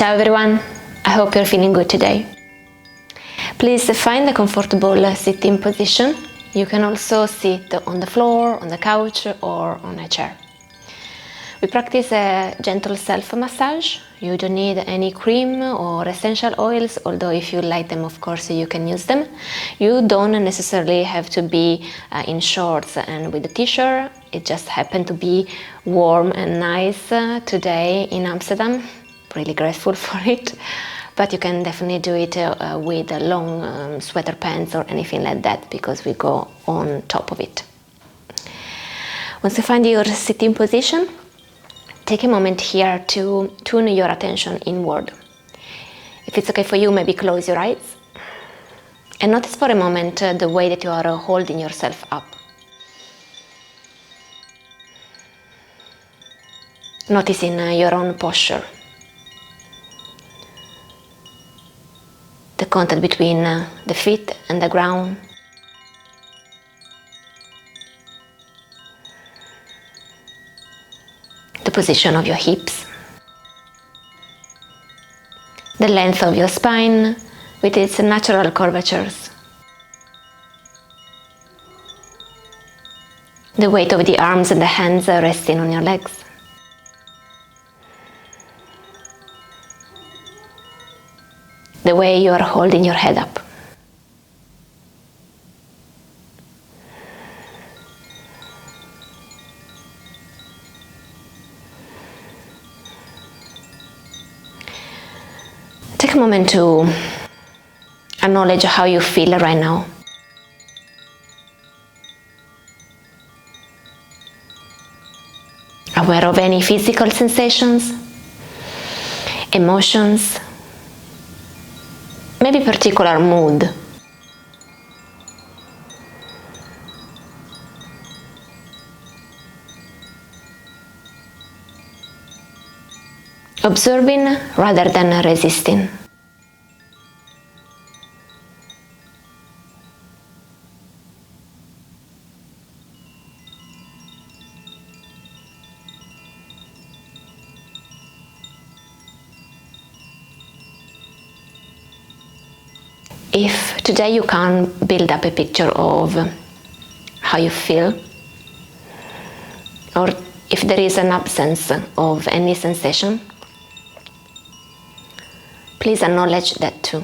Ciao everyone, I hope you're feeling good today. Please find a comfortable sitting position. You can also sit on the floor, on the couch or on a chair. We practice a gentle self-massage. You don't need any cream or essential oils, although if you like them, of course, you can use them. You don't necessarily have to be in shorts and with a t-shirt. It just happened to be warm and nice today in Amsterdam. Really grateful for it. But you can definitely do it with long sweater pants or anything like that, because we go on top of it. Once you find your sitting position, take a moment here to tune your attention inward. If it's okay for you, maybe close your eyes and notice for a moment the way that you are holding yourself up. Noticing your own posture, the contact between the feet and the ground. The position of your hips, the length of your spine with its natural curvatures, the weight of the arms and the hands resting on your legs, the way you are holding your head up. Take a moment to acknowledge how you feel right now. Aware of any physical sensations, emotions, maybe particular mood. Observing rather than resisting. If today you can't build up a picture of how you feel, or if there is an absence of any sensation, please acknowledge that too.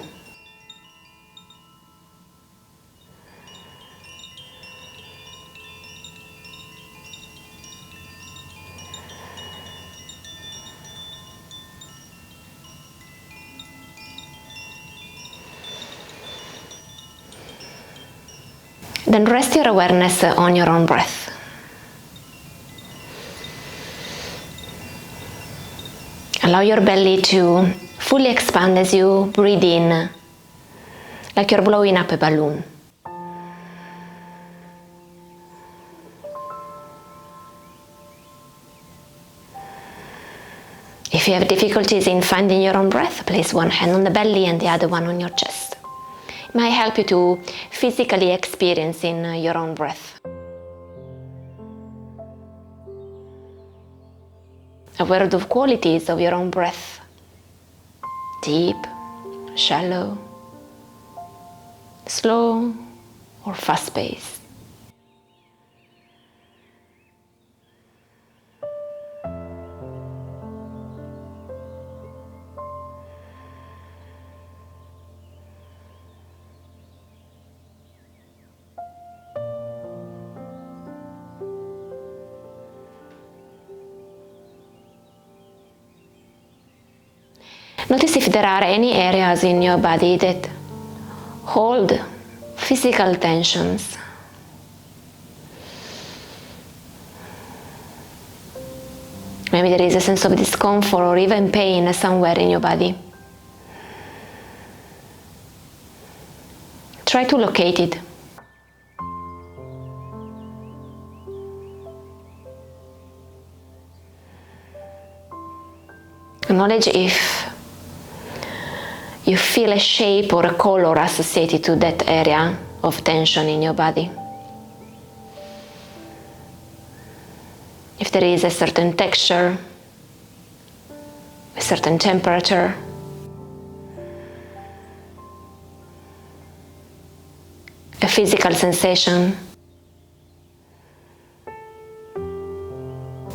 Then rest your awareness on your own breath. Allow your belly to fully expand as you breathe in, like you're blowing up a balloon. If you have difficulties in finding your own breath, place one hand on the belly and the other one on your chest. It might help you to physically experience your own breath. Aware of the qualities of your own breath. Deep, shallow, slow or fast-paced. Notice if there are any areas in your body that hold physical tensions. Maybe there is a sense of discomfort or even pain somewhere in your body. Try to locate it. Acknowledge if you feel a shape or a color associated to that area of tension in your body. If there is a certain texture, a certain temperature, physical sensation,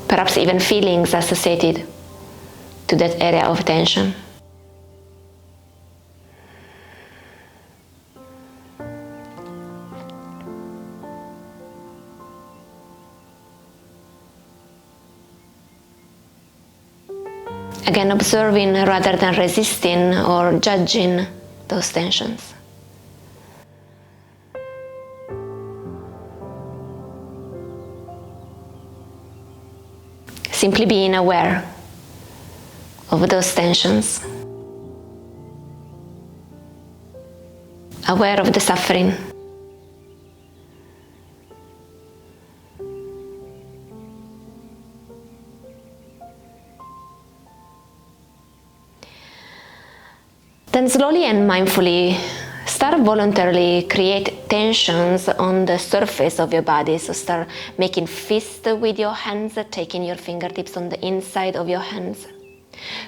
perhaps even feelings associated to that area of tension. Again, observing rather than resisting or judging those tensions. Simply being aware of those tensions, aware of the suffering. Then slowly and mindfully start voluntarily create tensions on the surface of your body. So start making fists with your hands, taking your fingertips on the inside of your hands,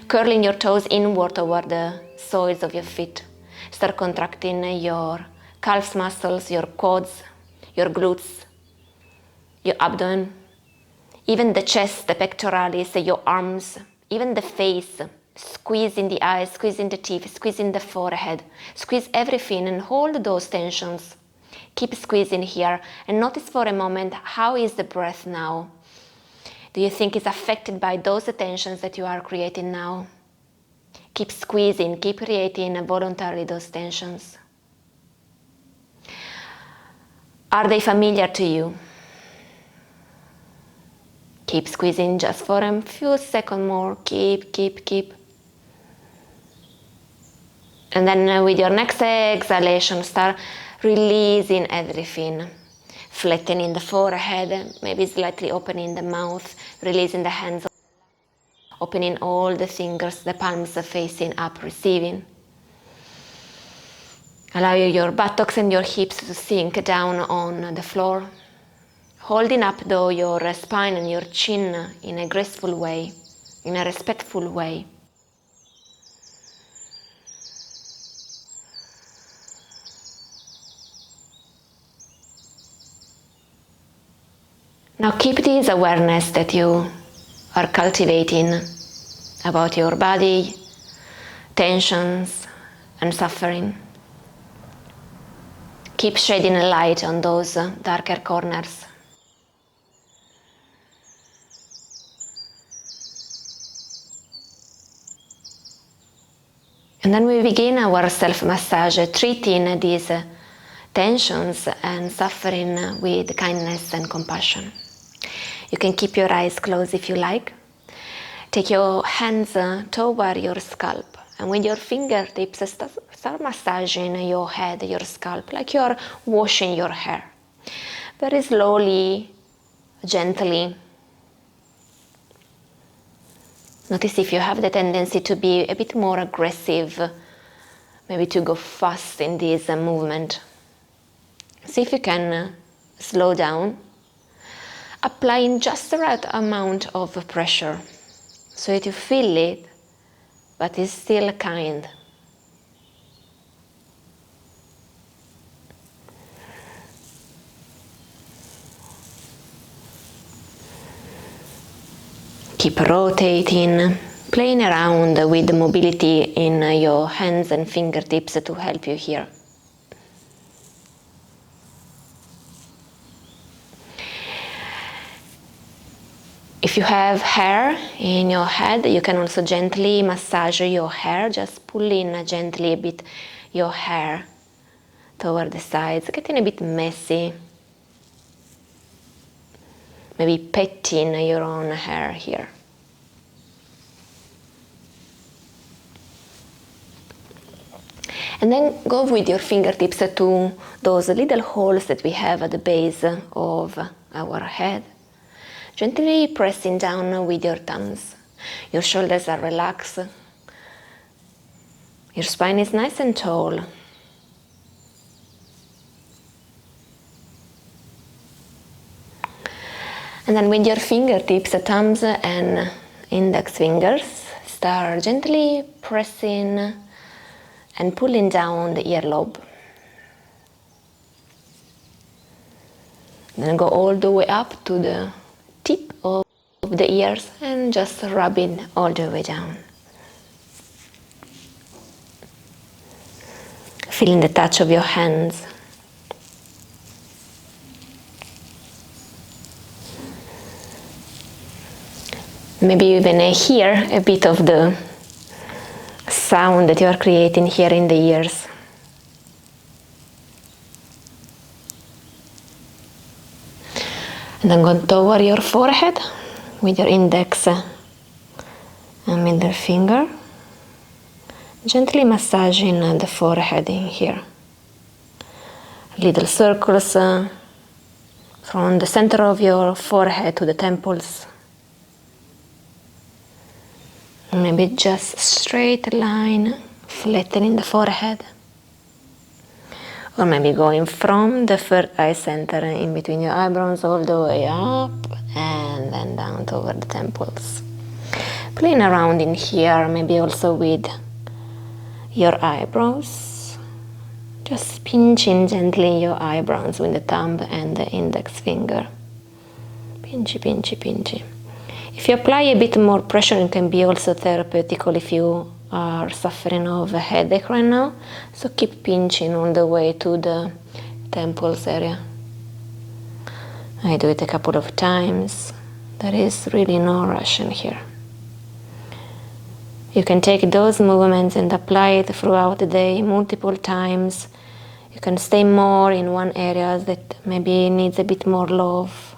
curling your toes inward toward the soles of your feet. Start contracting your calves muscles, your quads, your glutes, your abdomen, even the chest, the pectoralis, your arms, even the face. Squeezing the eyes, squeezing the teeth, squeezing the forehead. Squeeze everything and hold those tensions. Keep squeezing here and notice for a moment, how is the breath now? Do you think it's affected by those tensions that you are creating now? Keep squeezing, keep creating voluntarily those tensions. Are they familiar to you? Keep squeezing just for a few seconds more. Keep. And then with your next exhalation, start releasing everything. Flattening the forehead, maybe slightly opening the mouth, releasing the hands, opening all the fingers, the palms facing up, receiving. Allow your buttocks and your hips to sink down on the floor. Holding up though your spine and your chin in a graceful way, in a respectful way. Now keep this awareness that you are cultivating about your body, tensions and suffering. Keep shedding a light on those darker corners. And then we begin our self-massage, treating these tensions and suffering with kindness and compassion. You can keep your eyes closed if you like. Take your hands toward your scalp, and with your fingertips start massaging your head, your scalp, like you're washing your hair. Very slowly, gently. Notice if you have the tendency to be a bit more aggressive, maybe to go fast in this movement. See if you can slow down, applying just the right amount of pressure so that you feel it, but it's still kind. Keep rotating, playing around with the mobility in your hands and fingertips to help you here. If you have hair in your head, you can also gently massage your hair, just pulling gently a bit your hair toward the sides, getting a bit messy. Maybe petting your own hair here. And then go with your fingertips to those little holes that we have at the base of our head. Gently pressing down with your thumbs. Your shoulders are relaxed. Your spine is nice and tall. And then with your fingertips, thumbs and index fingers, start gently pressing and pulling down the earlobe. Then go all the way up to the tip of the ears and just rub it all the way down. Feeling the touch of your hands. Maybe you even hear a bit of the sound that you are creating here in the ears. And then go toward your forehead with your index and middle finger. Gently massaging the forehead in here. Little circles from the center of your forehead to the temples. Maybe just straight line, flattening the forehead. Or maybe going from the third eye center in between your eyebrows all the way up and then down toward the temples. Playing around in here, maybe also with your eyebrows. Just pinching gently your eyebrows with the thumb and the index finger. Pinchy, pinchy, pinchy. If you apply a bit more pressure, it can be also therapeutical if you are suffering of a headache right now. So keep pinching all the way to the temples area. I do it a couple of times. There is really no rush in here. You can take those movements and apply it throughout the day multiple times. You can stay more in one area that maybe needs a bit more love.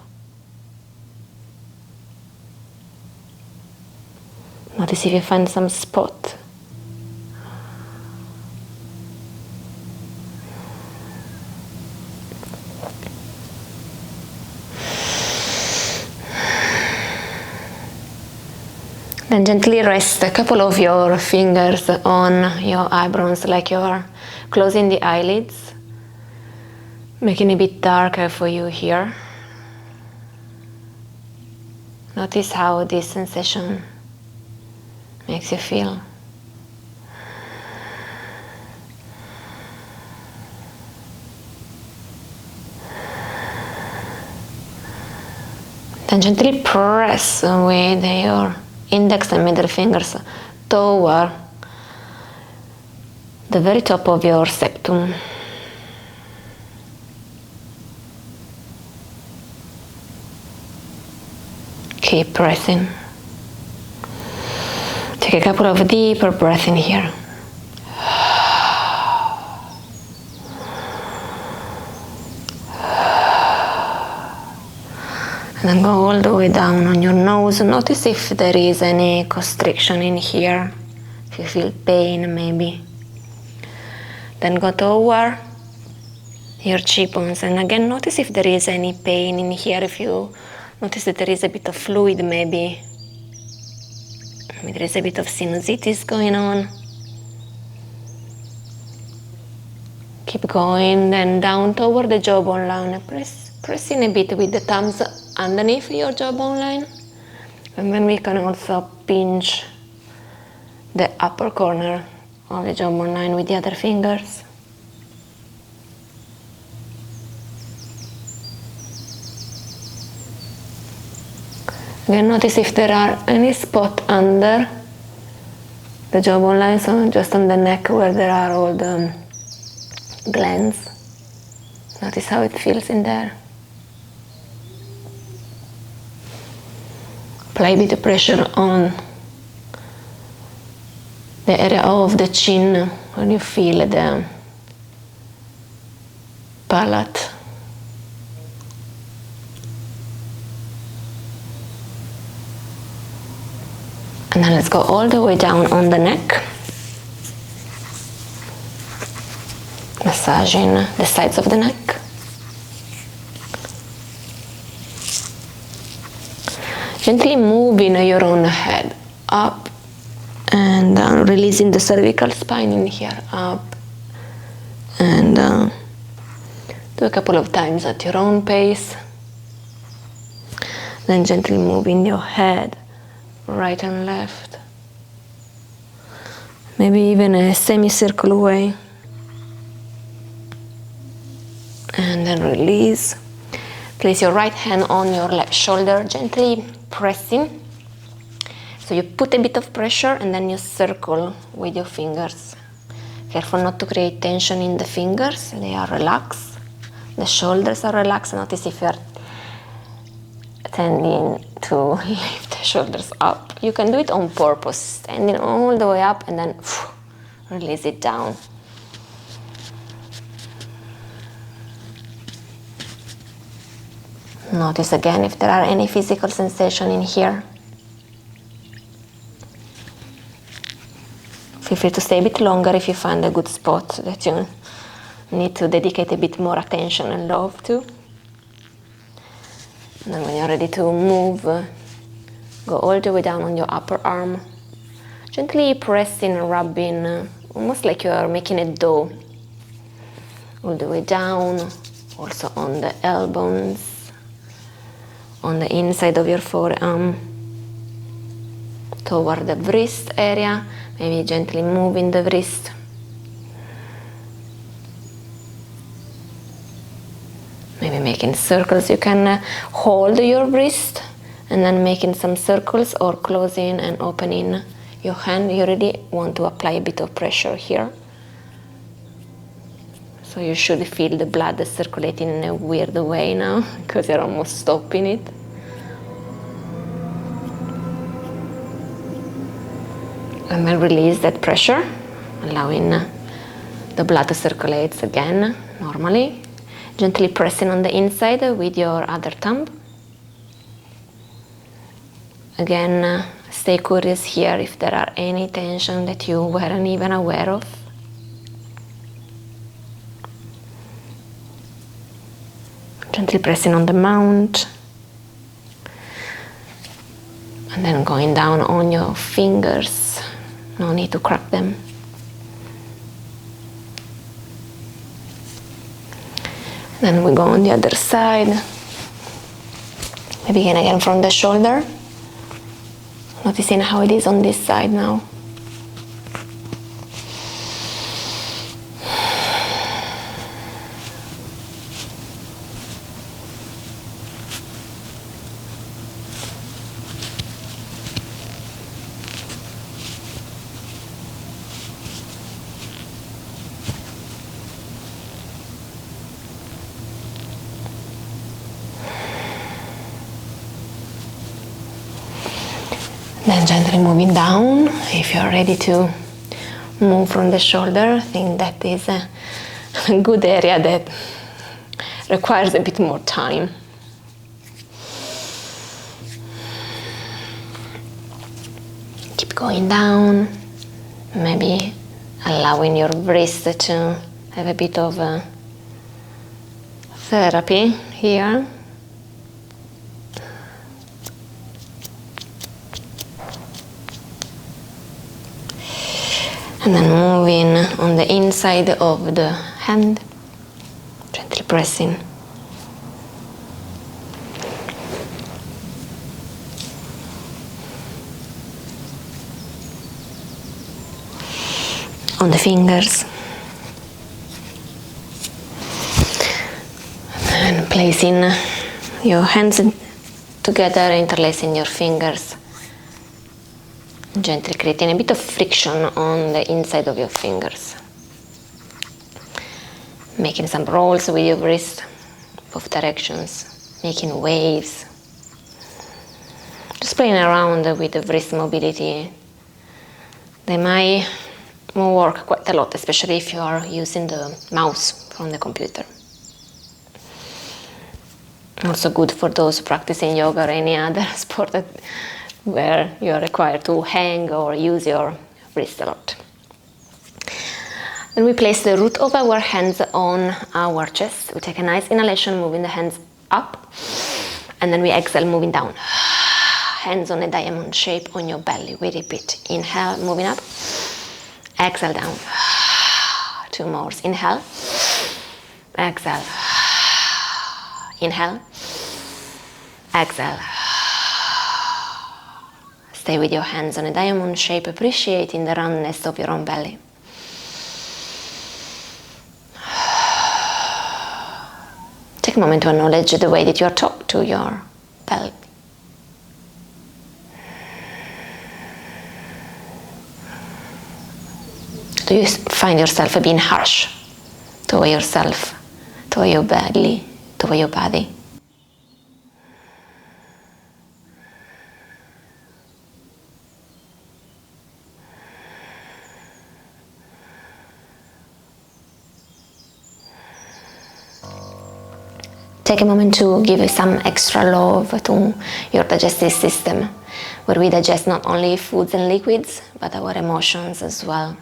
Notice if you find some spot. Then gently rest a couple of your fingers on your eyebrows like you're closing the eyelids, making it a bit darker for you here. Notice how this sensation makes you feel. Then gently press with your index and middle fingers toward the very top of your septum. Keep pressing. Take a couple of deeper breaths in here. And then go all the way down on your nose. Notice if there is any constriction in here. If you feel pain maybe. Then go toward your cheekbones. And again notice if there is any pain in here. If you notice that there is a bit of fluid maybe. Maybe there is a bit of sinusitis going on. Keep going, then down toward the jawbone line. Pressing a bit with the thumbs underneath your jawbone line. And then we can also pinch the upper corner of the jawbone line with the other fingers. Again, notice if there are any spot under the jawbone line, so just on the neck where there are all the glands. Notice how it feels in there. Apply a bit of pressure on the area of the chin when you feel the palate. And then let's go all the way down on the neck. Massaging the sides of the neck. Gently moving your own head up and down, releasing the cervical spine in here, up and down. Do a couple of times at your own pace. Then gently moving your head right and left. Maybe even a semicircle way. And then release. Place your right hand on your left shoulder, gently pressing. So you put a bit of pressure and then you circle with your fingers. Careful not to create tension in the fingers, they are relaxed. The shoulders are relaxed. Notice if you're tending to lift the shoulders up. You can do it on purpose, standing all the way up and then release it down. Notice again if there are any physical sensation in here. Feel free to stay a bit longer if you find a good spot that you need to dedicate a bit more attention and love to. And then when you're ready to move, go all the way down on your upper arm. Gently pressing and rubbing, almost like you are making a dough. All the way down, also on the elbows, on the inside of your forearm, toward the wrist area. Maybe gently moving the wrist. Maybe making circles. You can hold your wrist and then making some circles or closing and opening your hand. You really want to apply a bit of pressure here. So you should feel the blood circulating in a weird way now because you're almost stopping it. And then release that pressure, allowing the blood to circulate again normally. Gently pressing on the inside with your other thumb. Again, stay curious here if there are any tension that you weren't even aware of. Gently pressing on the mount. And then going down on your fingers. No need to crack them. Then we go on the other side. We begin again from the shoulder. Noticing how it is on this side now. Then gently moving down. If you're ready to move from the shoulder, I think that is a good area that requires a bit more time. Keep going down, maybe allowing your wrist to have a bit of therapy here. And then moving on the inside of the hand, gently pressing. On the fingers. And placing your hands together, interlacing your fingers. Gently creating a bit of friction on the inside of your fingers. Making some rolls with your wrist, both directions, making waves. Just playing around with the wrist mobility. They might work quite a lot, especially if you are using the mouse from the computer. Also good for those practicing yoga or any other sport where you are required to hang or use your wrist a lot. Then we place the root of our hands on our chest. We take a nice inhalation, moving the hands up, and then we exhale, moving down. Hands on a diamond shape on your belly. We repeat. Inhale, moving up. Exhale, down. 2 more. Inhale. Exhale. Inhale. Exhale. Stay with your hands on a diamond shape, appreciating the roundness of your own belly. Take Take a moment to acknowledge the way that you are talking to your pelvis. Do you find yourself being harsh toward yourself, toward your belly, toward your body? Take a moment to give some extra love to your digestive system, where we digest not only foods and liquids, but our emotions as well.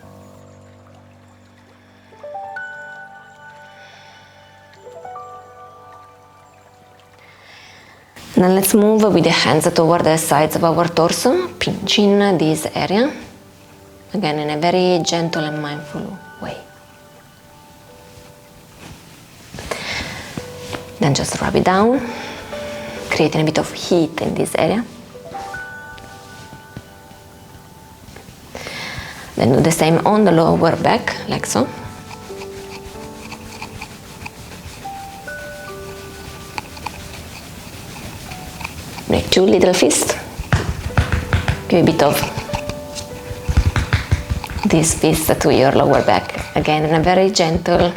Now let's move with the hands toward the sides of our torso, pinching this area, again in a very gentle and mindful way. Then just rub it down, creating a bit of heat in this area. Then do the same on the lower back, like so. Make two little fists. Give a bit of this fist to your lower back, again in a very gentle,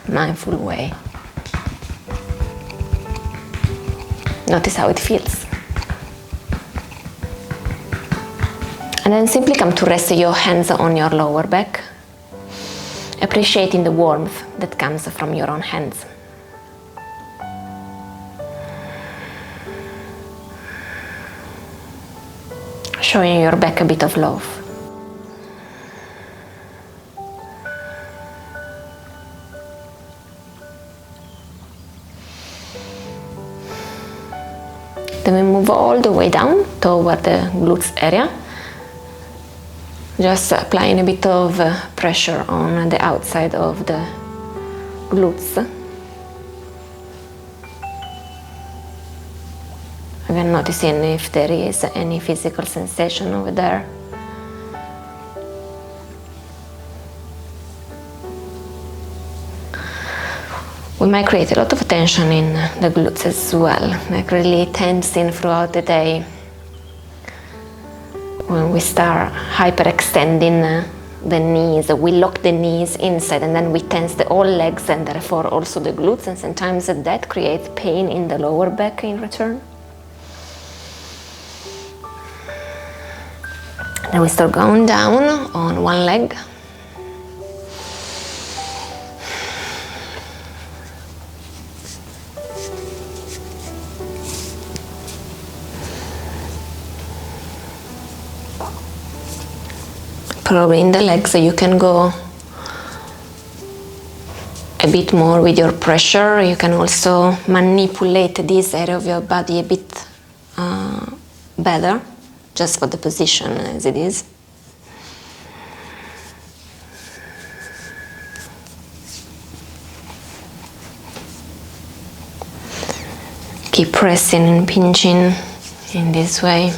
mindful way. Notice how it feels. And then simply come to rest your hands on your lower back, appreciating the warmth that comes from your own hands. Showing your back a bit of love. Then we move all the way down toward the glutes area. Just applying a bit of pressure on the outside of the glutes. Again, noticing if there is any physical sensation over there. We might create a lot of tension in the glutes as well, like really tensing throughout the day. When we start hyperextending the knees, we lock the knees inside and then we tense the whole legs and therefore also the glutes, and sometimes that creates pain in the lower back in return. Then we start going down on one leg. Probably in the legs you can go a bit more with your pressure. You can also manipulate this area of your body a bit better, just for the position as it is. Keep pressing and pinching in this way.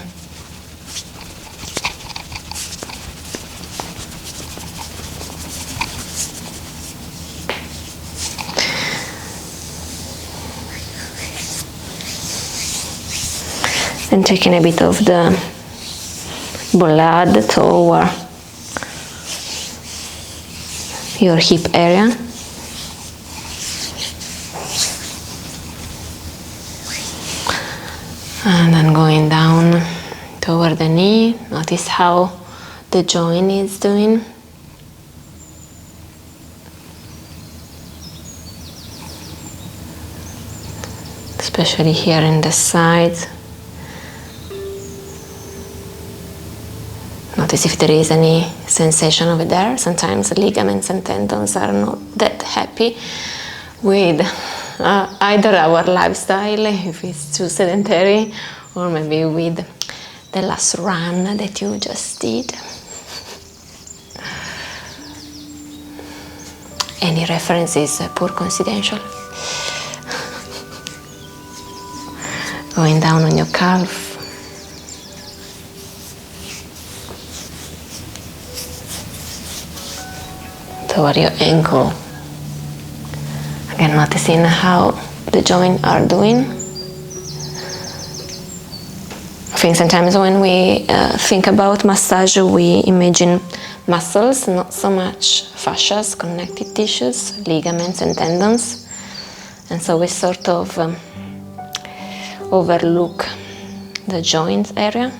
And taking a bit of the blood toward your hip area. And then going down toward the knee. Notice how the joint is doing. Especially here in the sides. Notice if there is any sensation over there. Sometimes ligaments and tendons are not that happy with either our lifestyle, if it's too sedentary, or maybe with the last run that you just did. Any reference is poor confidential. Going down on your calf. Toward your ankle. Again, noticing how the joint are doing. I think sometimes when we think about massage, we imagine muscles, not so much fascias, connective tissues, ligaments and tendons. And so we sort of overlook the joint area.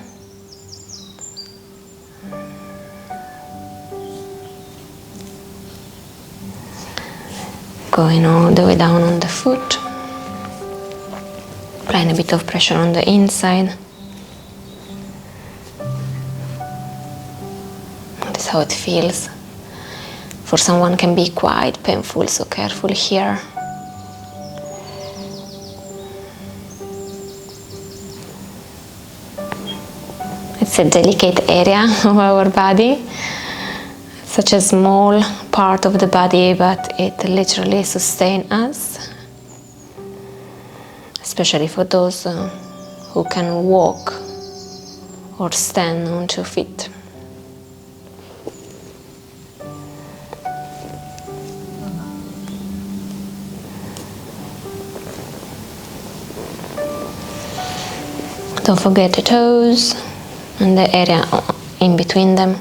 Going all the way down on the foot. Applying a bit of pressure on the inside. Notice how it feels. For someone can be quite painful, so careful here. It's a delicate area of our body. Such a small part of the body, but it literally sustains us. Especially for those who can walk or stand on 2 feet. Don't forget the toes and the area in between them.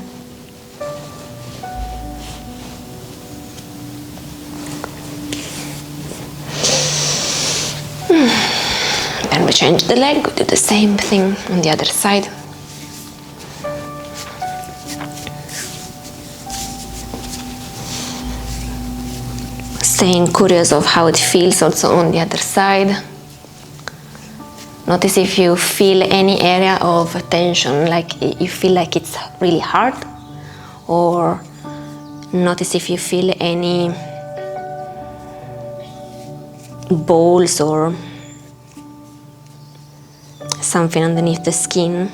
Then we change the leg, we do the same thing on the other side. Staying curious of how it feels also on the other side. Notice if you feel any area of tension, like you feel like it's really hard, or notice if you feel any balls or something underneath the skin.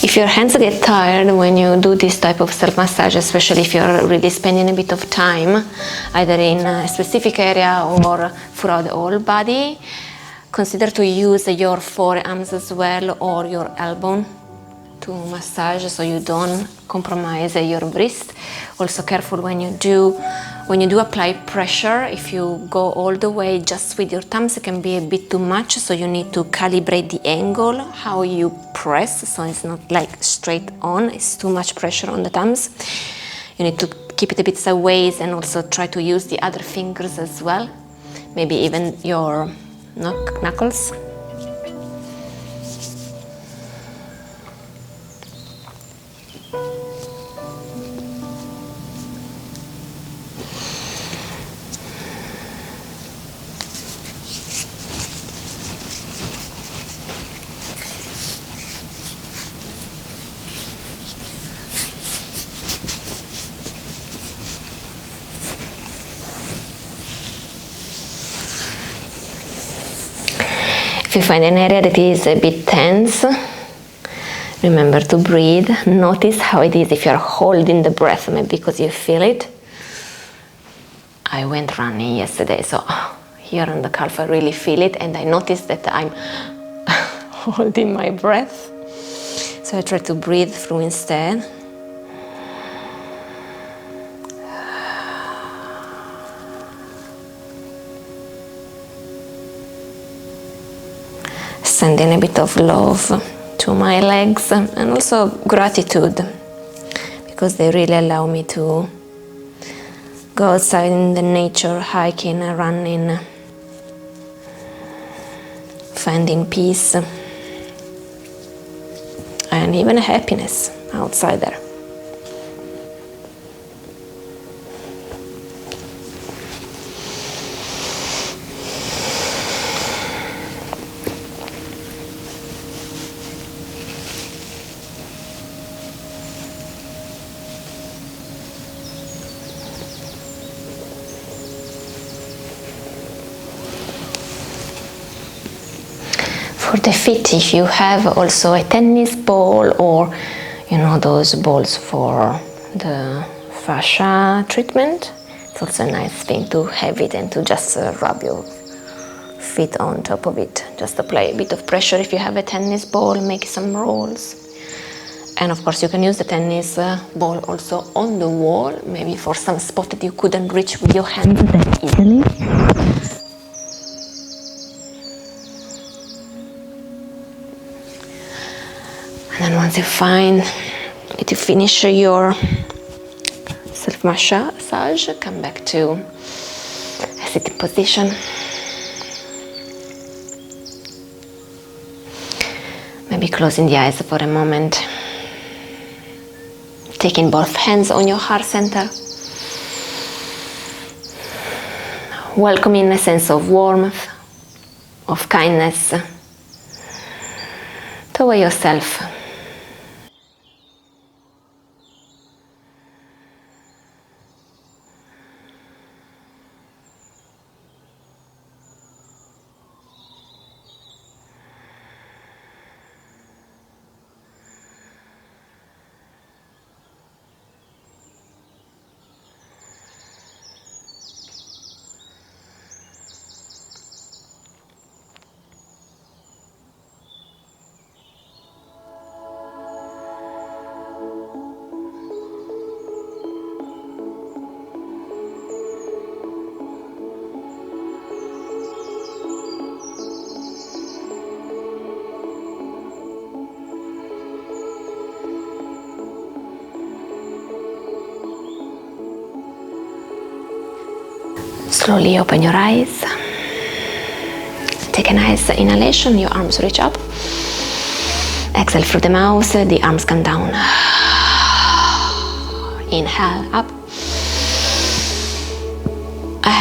If your hands get tired when you do this type of self-massage, especially if you're really spending a bit of time, either in a specific area or throughout the whole body, consider to use your forearms as well or your elbow to massage so you don't compromise your wrist. Also careful when you do apply pressure. If you go all the way just with your thumbs, it can be a bit too much, so you need to calibrate the angle, how you press, so it's not like straight on, it's too much pressure on the thumbs. You need to keep it a bit sideways and also try to use the other fingers as well, maybe even your knuckles. If you find an area that is a bit tense, remember to breathe. Notice how it is if you're holding the breath, maybe because you feel it. I went running yesterday, so here on the calf I really feel it, and I noticed that I'm holding my breath. So I try to breathe through instead. Sending a bit of love to my legs and also gratitude, because they really allow me to go outside in the nature, hiking, running, finding peace and even happiness outside there. For the feet, if you have also a tennis ball or those balls for the fascia treatment, It's also a nice thing to have it and to just rub your feet on top of it, just apply a bit of pressure. If you have a tennis ball, make some rolls. And of course you can use the tennis ball also on the wall, maybe for some spot that you couldn't reach with your hands that easily. And then once you find that you finish your self-massage, come back to a sitting position. Maybe closing the eyes for a moment. Taking both hands on your heart center. Welcoming a sense of warmth, of kindness toward yourself. Slowly open your eyes. Take a nice inhalation, your arms reach up. Exhale through the mouth, the arms come down. Inhale up.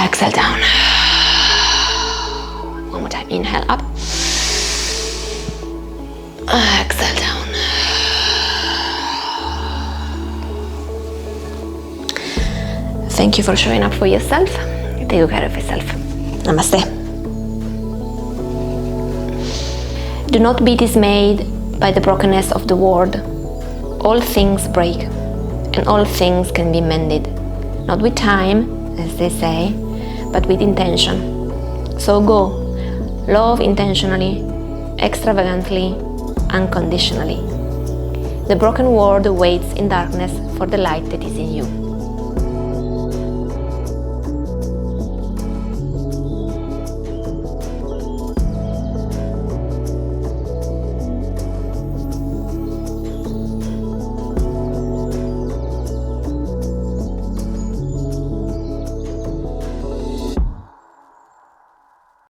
Exhale down. One more time, inhale up. Exhale down. Thank you for showing up for yourself. Take good care of yourself. Namaste. Do not be dismayed by the brokenness of the world. All things break, and all things can be mended. Not with time, as they say, but with intention. So go, love intentionally, extravagantly, unconditionally. The broken world waits in darkness for the light that is in you.